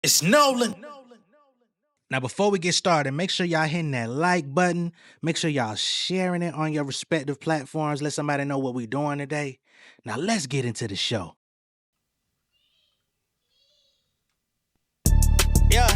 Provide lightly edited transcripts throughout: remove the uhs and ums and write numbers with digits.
It's Nolan. Now, before we get started, make sure y'all hitting that like button. Make sure y'all sharing it on your respective platforms. Let somebody know what we're doing today. Now, let's get into the show. Yeah.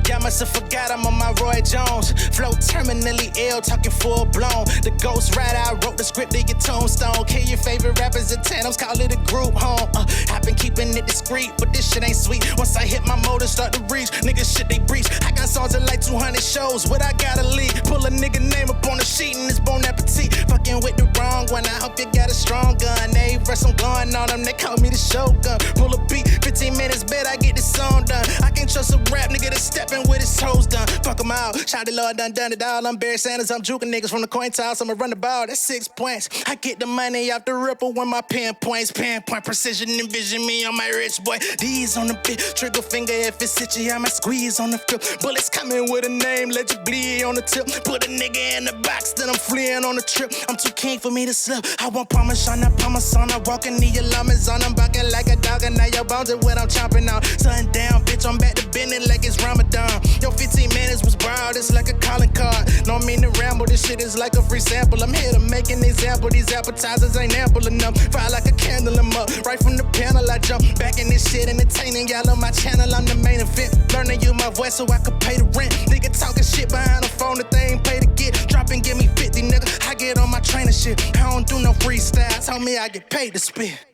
Y'all must have forgot I'm on my Roy Jones. Flow terminally ill, talking full blown. The Ghost Rider, I wrote the script to your tombstone. Kill your favorite rappers in tandems, call it a group home. I've been keeping it discreet, but this shit ain't sweet. Once I hit my motor, start to reach, niggas shit they breach. I got songs in like 200 shows, what I gotta lead. Pull a nigga name up on the sheet and it's bon appetit. Fucking with the wrong one, I hope you got a strong gun. They verse I'm going on them, they call me the Shogun. Pull a beat, 15 minutes, bet I get this song done. I can't trust a rap nigga that's stepping with his toes done. Fuck him out. Shout the Lord done it all. I'm Barry Sanders. I'm juking niggas from the coin toss. I'ma run the ball. That's 6 points. I get the money off the ripple when my pinpoints. Pinpoint precision. Envision me on my rich boy. D's on the bit. Trigger finger if it's itchy. I might squeeze on the flip. Bullets coming with a name. Let you bleed on the tip. Put a nigga in the box. Then I'm fleeing on the trip. I'm too king for me to slip. I want Parmesan. I Parmesan. I walk in the alarm's on. I'm barking like a dog. And now your bones are what I'm chomping on. Sun down, bitch. I'm back to bending like it's Ramadan. Yo, 15 minutes was broad, it's like a calling card. Don't mean to ramble, this shit is like a free sample. I'm here to make an example, these appetizers ain't ample enough. Fire like a candle, I'm up, right from the panel I jump. Back in this shit, entertaining y'all on my channel, I'm the main event. Learn to use my voice so I can pay the rent. Nigga talking shit behind the phone that they ain't pay to get. Drop and give me 50, nigga, I get on my trainer shit. I don't do no freestyle, tell me I get paid to spit.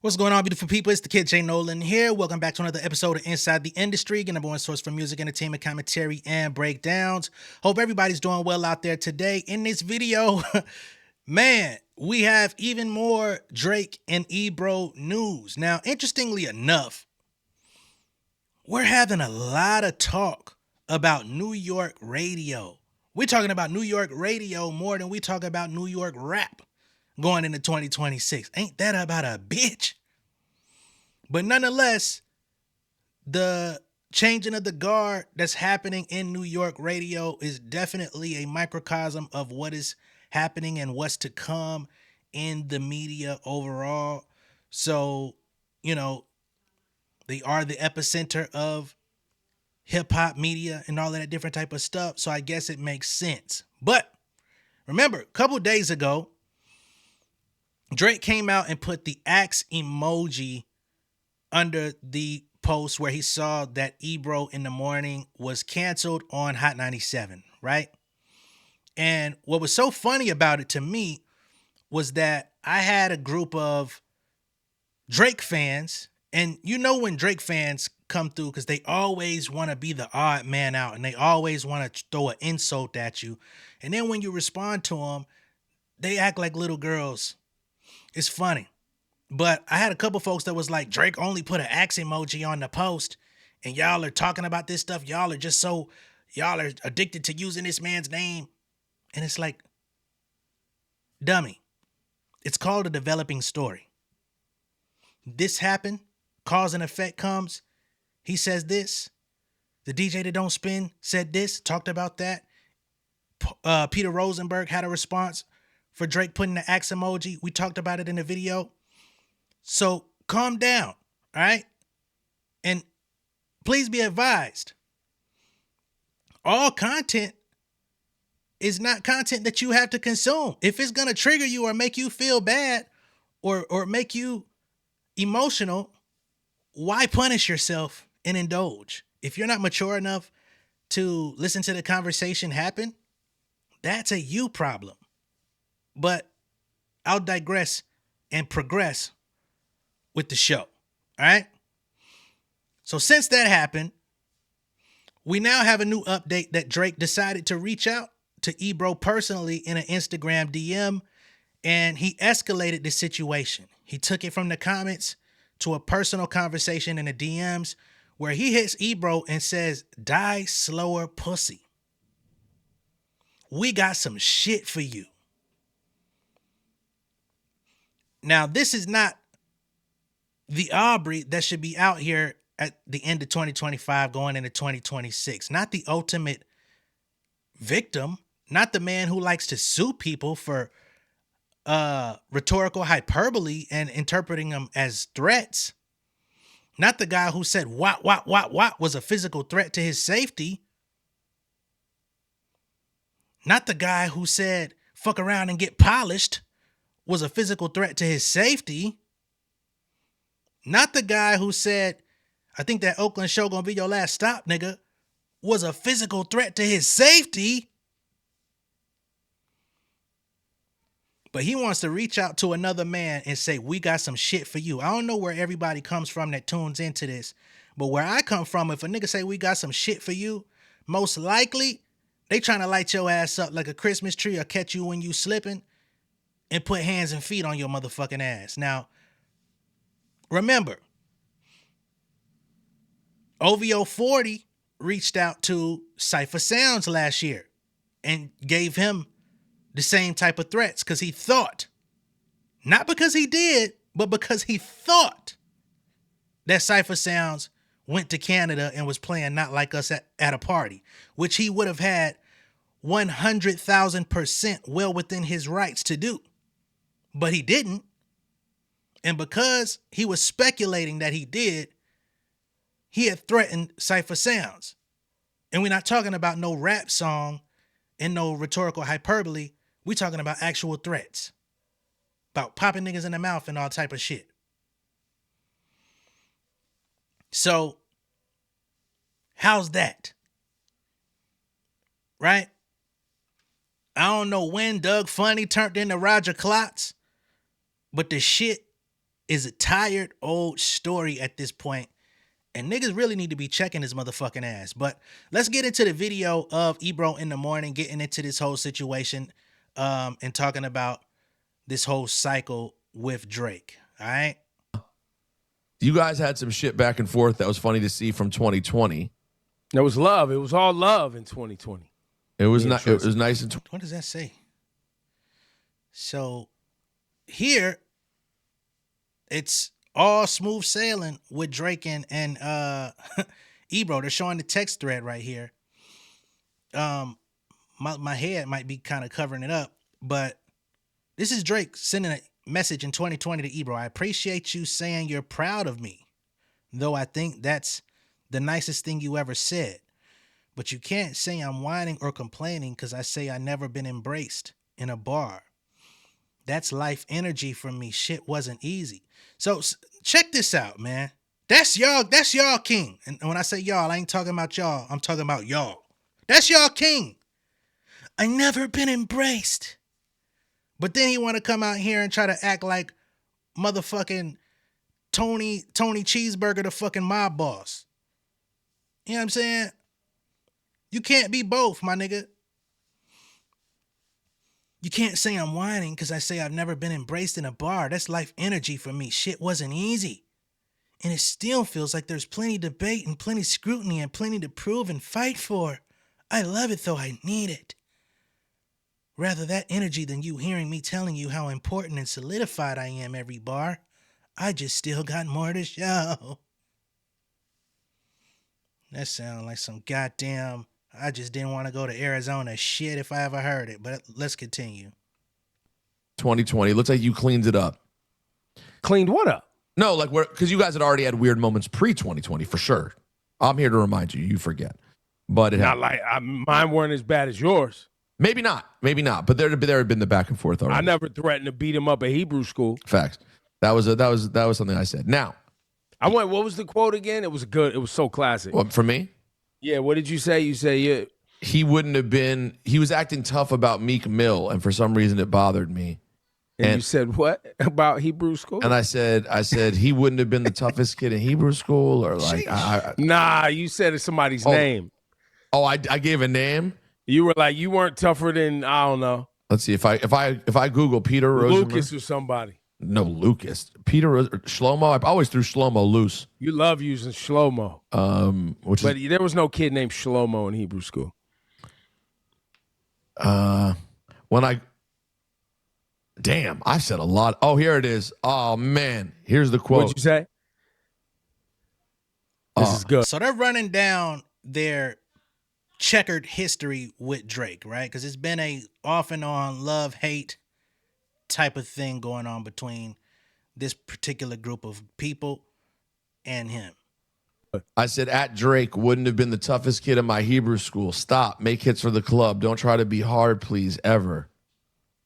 What's going on, beautiful people? It's the kid J Nolan here. Welcome back to another episode of Inside the Industry, your number one source for music, entertainment, commentary, and breakdowns. Hope everybody's doing well out there today. In this video, man, we have even more Drake and Ebro news. Now, interestingly enough, we're having a lot of talk about New York radio. We're talking about New York radio more than we talk about New York rap going into 2026. Ain't that about a bitch? But nonetheless, the changing of the guard that's happening in New York radio is definitely a microcosm of what is happening and what's to come in the media overall. So, you know, they are the epicenter of hip hop media and all of that different type of stuff. So I guess it makes sense. But remember, a couple days ago, Drake came out and put the axe emoji under the post where he saw that Ebro in the Morning was canceled on Hot 97, right? And what was so funny about it to me was that I had a group of Drake fans, and you know when Drake fans come through because they always want to be the odd man out and they always want to throw an insult at you. And then when you respond to them, they act like little girls. It's funny. But I had a couple folks that was like, Drake only put an axe emoji on the post and y'all are talking about this stuff. Y'all are addicted to using this man's name. And it's like, dummy, it's called a developing story. This happened, cause and effect comes. He says this. The DJ that don't spin said this, talked about that. Peter Rosenberg had a response for Drake putting the axe emoji. We talked about it in the video. So calm down, all right? And please be advised, all content is not content that you have to consume. If it's going to trigger you or make you feel bad or make you emotional, why punish yourself and indulge? If you're not mature enough to listen to the conversation happen, that's a you problem. But I'll digress and progress with the show. All right. So since that happened, we now have a new update that Drake decided to reach out to Ebro personally in an Instagram DM, and he escalated the situation. He took it from the comments to a personal conversation in the DMs where he hits Ebro and says, "Die slower, pussy. We got some shit for you." Now, this is not the Aubrey that should be out here at the end of 2025 going into 2026. Not the ultimate victim, not the man who likes to sue people for rhetorical hyperbole and interpreting them as threats. Not the guy who said what was a physical threat to his safety. Not the guy who said fuck around and get polished was a physical threat to his safety. Not the guy who said, I think that Oakland show gonna be your last stop, nigga, was a physical threat to his safety. But he wants to reach out to another man and say, we got some shit for you. I don't know where everybody comes from that tunes into this, but where I come from, if a nigga say we got some shit for you, most likely they trying to light your ass up like a Christmas tree or catch you when you slipping and put hands and feet on your motherfucking ass. Now, remember, OVO 40 reached out to Cypher Sounds last year and gave him the same type of threats because he thought, not because he did, but because he thought that Cypher Sounds went to Canada and was playing Not Like Us at a party, which he would have had 100,000% well within his rights to do. But he didn't. And because he was speculating that he did, he had threatened Cypher Sounds. And we're not talking about no rap song and no rhetorical hyperbole. We're talking about actual threats. About popping niggas in the mouth and all type of shit. So, how's that? Right? I don't know when Doug Funny turned into Roger Klotz, but the shit is a tired old story at this point, and niggas really need to be checking his motherfucking ass. But let's get into the video of Ebro in the morning getting into this whole situation and talking about this whole cycle with Drake. All right? You guys had some shit back and forth that was funny to see from 2020. There was love. It was all love in 2020. It was not. It was nice. What does that say? So here, it's all smooth sailing with Drake and Ebro. They're showing the text thread right here. My head might be kind of covering it up, but this is Drake sending a message in 2020 to Ebro. I appreciate you saying you're proud of me, though I think that's the nicest thing you ever said. But you can't say I'm whining or complaining because I say I never been embraced in a bar. That's life energy from me. Shit wasn't easy. So check this out, man. That's y'all king. And when I say y'all, I ain't talking about y'all. I'm talking about y'all. That's y'all king. I never been embraced. But then he want to come out here and try to act like motherfucking Tony Cheeseburger, the fucking mob boss. You know what I'm saying? You can't be both, my nigga. You can't say I'm whining because I say I've never been embraced in a bar. That's life energy for me. Shit wasn't easy. And it still feels like there's plenty debate and plenty scrutiny and plenty to prove and fight for. I love it though. I need it. Rather that energy than you hearing me telling you how important and solidified I am every bar. I just still got more to show. That sounds like some goddamn, I just didn't want to go to Arizona shit if I ever heard it. But let's continue. 2020. Looks like you cleaned it up. Cleaned what up? No, like because you guys had already had weird moments pre-2020 for sure. I'm here to remind you. You forget, but it Not like mine weren't as bad as yours. Maybe not. But there had been the back and forth already. I never threatened to beat him up at Hebrew school. Facts. That was something I said. Now, I went. What was the quote again? It was good. It was so classic. What, for me? Yeah. What did you say? You say yeah. He wouldn't have been. He was acting tough about Meek Mill, and for some reason it bothered me. And you said what about Hebrew school? And I said he wouldn't have been the toughest kid in Hebrew school, or like nah. You said it's somebody's name. Oh, I gave a name. You were like you weren't tougher than I don't know. Let's see if I Google Peter Lucas or somebody. No, Lucas. Peter Shlomo. I always threw Shlomo loose. You love using Shlomo. But there was no kid named Shlomo in Hebrew school. Damn, I've said a lot. Oh, here it is. Oh man, here's the quote. What'd you say? This is good. So they're running down their checkered history with Drake, right? Because it's been a off and on love-hate type of thing going on between this particular group of people. and him. I said, at Drake, wouldn't have been the toughest kid in my Hebrew school. Stop. Make hits for the club. Don't try to be hard, please, ever.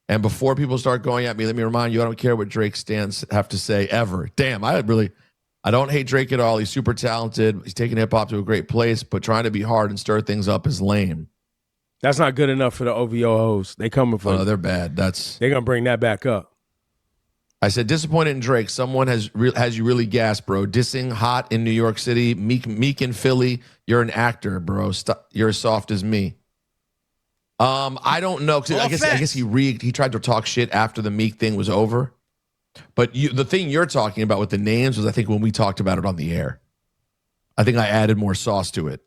And before people start going at me, let me remind you, I don't care what Drake stands have to say ever. Damn, I don't hate Drake at all. He's super talented. He's taking hip-hop to a great place, but trying to be hard and stir things up is lame. That's not good enough for the OVO hoes. They coming for they're bad. They're going to bring that back up. I said, disappointed in Drake. Someone has you really gassed, bro. Dissing hot in New York City, meek in Philly. You're an actor, bro. You're as soft as me. I don't know. I guess he tried to talk shit after the Meek thing was over. But the thing you're talking about with the names was, I think, when we talked about it on the air. I think I added more sauce to it.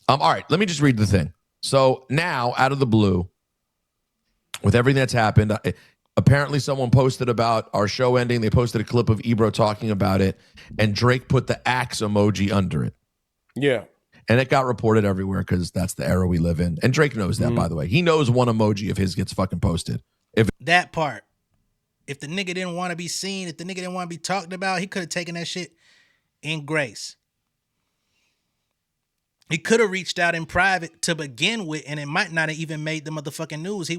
All right, let me just read the thing. So now, out of the blue, with everything that's happened, apparently someone posted about our show ending. They posted a clip of Ebro talking about it, and Drake put the axe emoji under it. Yeah. And it got reported everywhere because that's the era we live in. And Drake knows that, by the way. He knows one emoji of his gets fucking posted. That part. If the nigga didn't want to be seen, if the nigga didn't want to be talked about, he could have taken that shit in grace. He could have reached out in private to begin with, and it might not have even made the motherfucking news.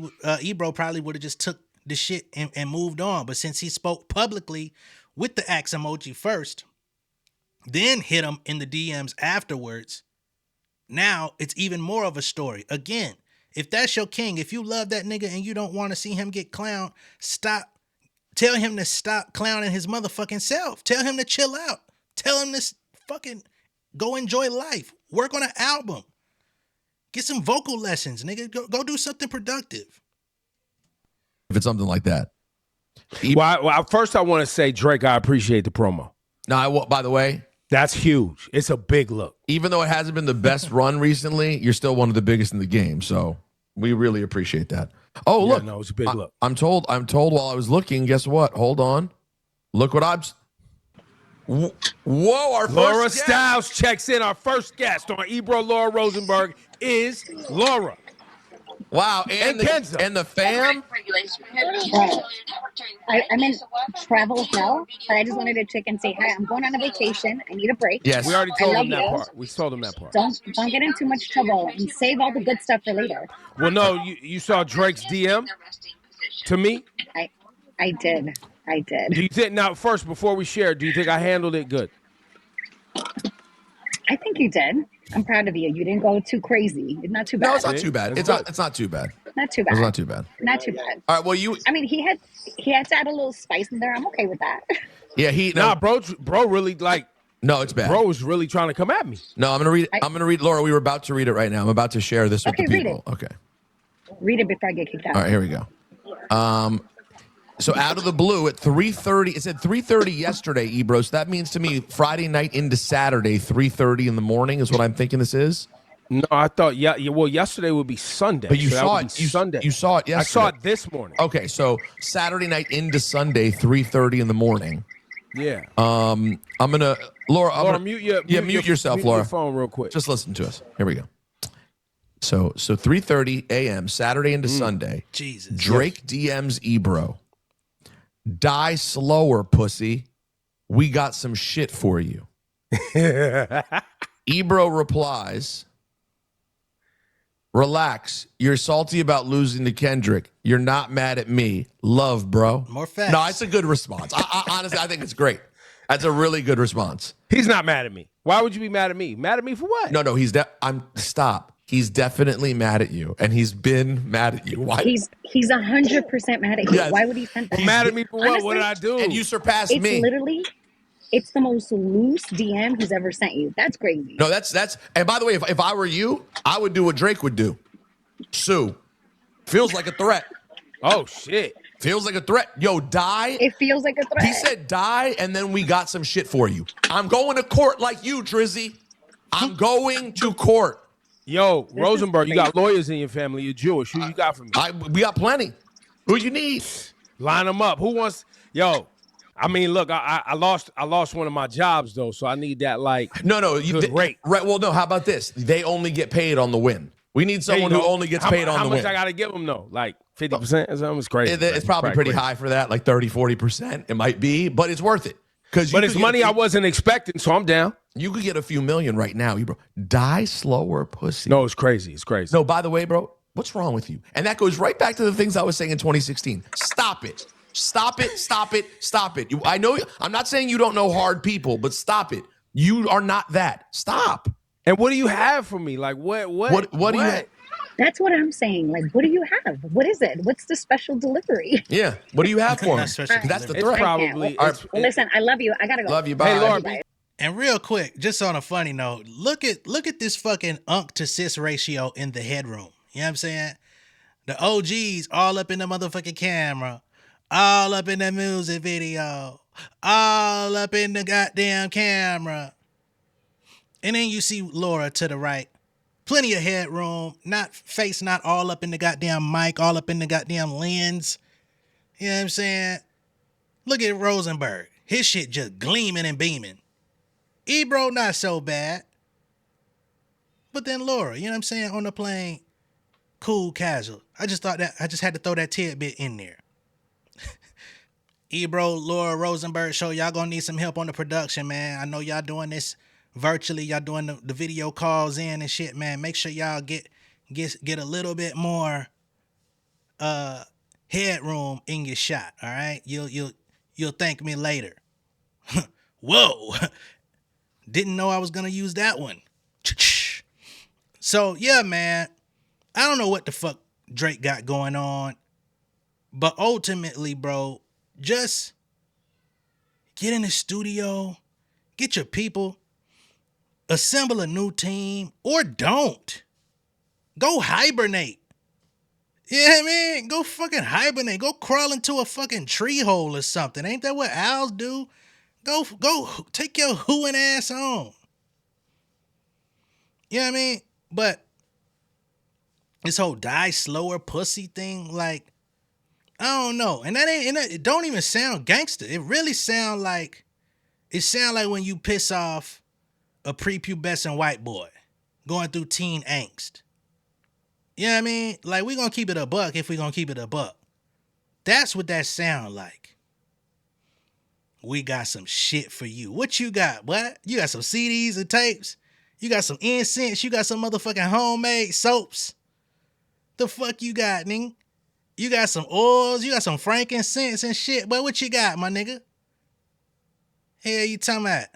Ebro probably would have just took the shit and moved on. But since he spoke publicly with the axe emoji first, then hit him in the DMs afterwards, now it's even more of a story. Again, if that's your king, if you love that nigga and you don't want to see him get clowned, tell him to stop clowning his motherfucking self. Tell him to chill out. Tell him to fucking go enjoy life. Work on an album. Get some vocal lessons, nigga. Go do something productive. If it's something like that. Well, first I want to say, Drake, I appreciate the promo. No, by the way, that's huge. It's a big look. Even though it hasn't been the best run recently, you're still one of the biggest in the game. So we really appreciate that. Oh, look. No, it's a big look. I'm told while I was looking, guess what? Hold on. Look what whoa, our first Laura guest. Styles checks in. Our first guest on Ebro Laura Rosenberg is Laura. Wow, and the fam. I'm in travel now, but I just wanted to check and say hi. I'm going on a vacation. I need a break. Yes, we already told him that part. We told him that part. Don't get in too much trouble and save all the good stuff for later. Well, no, you saw Drake's DM to me. I did. Do you think now? First, before we share, do you think I handled it good? I think you did. I'm proud of you. You didn't go too crazy. It's not too bad. No, it's not too bad. It's not too bad. Not too bad. It's not too bad. Not too bad. All right. Well, I mean, he had to add a little spice in there. I'm okay with that. Yeah, bro, really like. No, it's bad. Bro was really trying to come at me. No, I'm gonna read. I'm gonna read. Laura, we were about to read it right now. I'm about to share this with the people. Read it. Okay. Read it before I get kicked out. All right, here we go. So out of the blue at 3:30, it said 3:30 yesterday, Ebro. So that means to me Friday night into Saturday, 3:30 in the morning is what I'm thinking this is. No, I thought well, yesterday would be Sunday. But you so saw it. Sunday. You saw it yesterday. I saw it this morning. Okay, so Saturday night into Sunday, 3:30 in the morning. Yeah. I'm gonna Laura, mute yourself, mute Laura. Your phone real quick. Just listen to us. Here we go. So 3:30 a.m. Saturday into Sunday. Jesus. Drake DMs Ebro. Die slower, pussy. We got some shit for you. Ebro replies, relax. You're salty about losing to Kendrick. You're not mad at me. Love, bro. More facts. No, it's a good response. Honestly, I think it's great. That's a really good response. He's not mad at me. Why would you be mad at me? Mad at me for what? No, stop. He's definitely mad at you, and he's been mad at you. Why? He's 100% mad at you. Yes. Why would he send that? He's mad at me for what? Honestly, What did I do? And you surpassed me. It's the most loose DM he's ever sent you. That's crazy. No, that's. And by the way, if I were you, I would do what Drake would do. Sue. Feels like a threat. Oh shit. Feels like a threat. Yo, die. It feels like a threat. He said die, and then we got some shit for you. I'm going to court like you, Drizzy. I'm going to court. Yo, Rosenberg, you got lawyers in your family. You're Jewish. Who you got for me? We got plenty. Who you need? Line them up. Who wants? Yo, I mean, look, I lost one of my jobs though, so I need that like No, good rate. Right. Well, no. How about this? They only get paid on the win. We need someone who only gets paid on the win. How much I got to give them though? Like 50% or something? It's crazy. It's probably pretty high for that, like 30, 40%. It might be, but it's worth it. But it's money I wasn't expecting, so I'm down. You could get a few million right now, Ebro. Die slower, pussy. No, it's crazy. It's crazy. No, by the way, bro, what's wrong with you? And that goes right back to the things I was saying in 2016. Stop it. Stop it. Stop it. Stop it. I know I'm not saying you don't know hard people, but stop it. You are not that. Stop. And what do you have for me? Like what do you have? That's what I'm saying. Like, what do you have? What is it? What's the special delivery? Yeah. What do you have for him? That's special That's the It's threat. probably Well, listen, I love you. I gotta go. Love you. Bye. Hey, Lord, And real quick, just on a funny note, look at this fucking unk to sis ratio in the headroom. You know what I'm saying? The OGs all up in the motherfucking camera, all up in the music video, all up in the goddamn camera. And then you see Laura to the right. Plenty of headroom, not all up in the goddamn mic, all up in the goddamn lens. You know what I'm saying? Look at Rosenberg. His shit just gleaming and beaming. Ebro, not so bad. But then Laura, you know what I'm saying? On the plane, cool, casual. I just had to throw that tidbit in there. Ebro, Laura, Rosenberg show, y'all gonna need some help on the production, man. I know y'all doing this virtually, y'all doing the video calls in and shit, man. Make sure y'all get a little bit more headroom in your shot, all right? You'll thank me later. Whoa. Didn't know I was gonna use that one. So yeah, man. I don't know what the fuck Drake got going on, but ultimately, bro, just get in the studio, get your people, assemble a new team, or don't. Go hibernate. You know what I mean? Go fucking hibernate. Go crawl into a fucking tree hole or something. Ain't that what owls do? Go take your hooing ass on. You know what I mean? But this whole die slower pussy thing, like, I don't know. And it don't even sound gangster. It really sound like when you piss off a prepubescent white boy going through teen angst. You know what I mean? Like, we gonna keep it a buck if we gonna keep it a buck. That's what that sound like. We got some shit for you. What you got, what? You got some CDs and tapes? You got some incense? You got some motherfucking homemade soaps? The fuck you got, nigga? You got some oils? You got some frankincense and shit? But what you got, my nigga? Hell you talking about?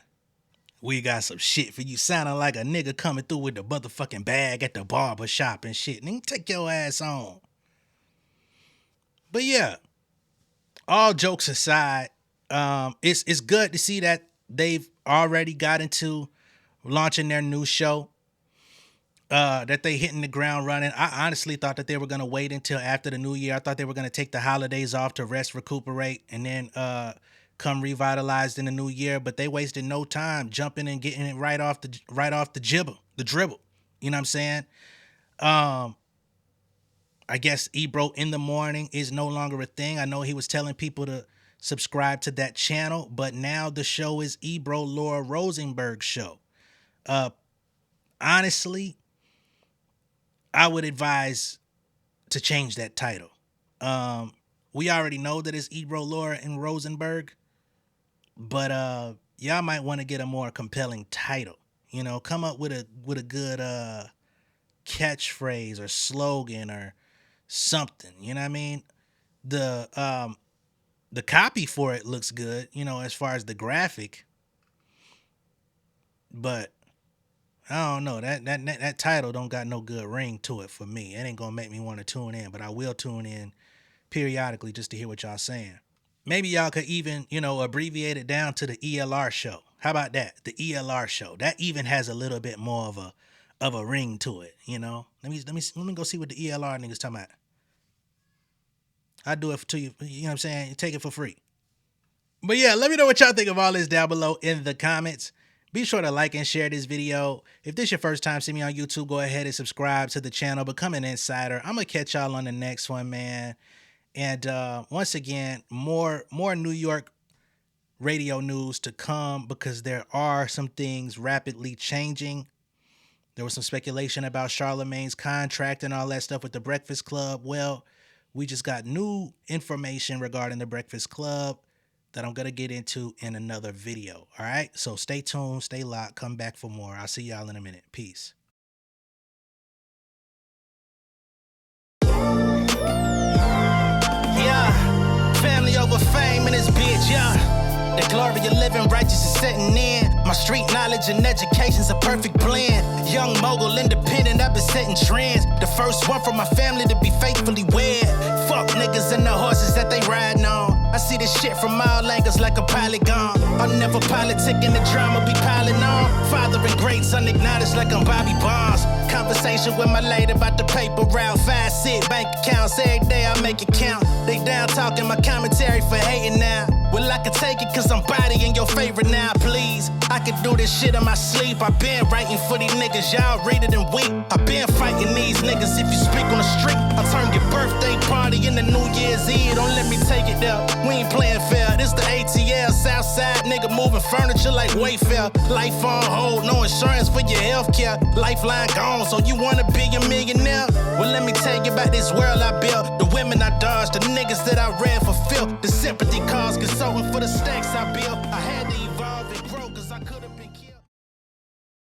We got some shit for you, sounding like a nigga coming through with the motherfucking bag at the barber shop and shit. Nigga, take your ass on. But yeah, all jokes aside, it's good to see that they've already got into launching their new show. That they hitting the ground running. I honestly thought that they were gonna wait until after the new year. I thought they were gonna take the holidays off to rest, recuperate, and then come revitalized in the new year. But they wasted no time jumping and getting it right off the dribble. You know what I'm saying? I guess Ebro in the morning is no longer a thing. I know he was telling people to subscribe to that channel, but now the show is Ebro Laura Rosenberg show. Honestly, I would advise to change that title. We already know that it's Ebro Laura and Rosenberg, but y'all might want to get a more compelling title. You know, come up with a good catchphrase or slogan or something. You know what I mean? The copy for it looks good, you know, as far as the graphic, but I don't know, that title don't got no good ring to it for me. It ain't gonna make me want to tune in, but I will tune in periodically just to hear what y'all saying. Maybe y'all could even, you know, abbreviate it down to the ELR show. How about that? The ELR show. That even has a little bit more of a ring to it, you know? Let me go see what the ELR niggas talking about. I do it to you, you know what I'm saying? You take it for free. But yeah, let me know what y'all think of all this down below in the comments. Be sure to like and share this video. If this is your first time seeing me on YouTube, go ahead and subscribe to the channel. Become an insider. I'm going to catch y'all on the next one, man. And once again, more New York radio news to come because there are some things rapidly changing. There was some speculation about Charlamagne's contract and all that stuff with the Breakfast Club. Well, we just got new information regarding the Breakfast Club. that I'm going to get into in another video. All right. So stay tuned, stay locked, come back for more. I'll see y'all in a minute. Peace. Yeah, family over fame in this bitch, yeah. The glory of living righteous is setting in. My street knowledge and education's a perfect blend. Young mogul, independent, I've been setting trends. The first one from my family to be faithfully wed. Fuck niggas and the horses that they riding on. I see this shit from all angles like a polygon. I'm never politicking, the drama be piling on. Father and greats unacknowledged like I'm Bobby Bonds. Conversation with my lady about the paper route. 5 sit bank accounts, every day I make it count. They down talking my commentary for hating now. Well, I can take it cause I'm bodying your favorite now, please. I can do this shit in my sleep. I been writing for these niggas, y'all read it and weep. I been fighting these niggas if you speak on the street. I'll turn your birthday party into New Year's Eve. Don't let me take it there. We ain't playing fair. This the ATL, Southside nigga moving furniture like Wayfair. Life on hold, no insurance for your health care. Lifeline gone, so you wanna be a millionaire? Well, let me tell you about this world I built. The women I dodged, the niggas that I ran for filth. The sympathy calls, consulting for the stacks I built. I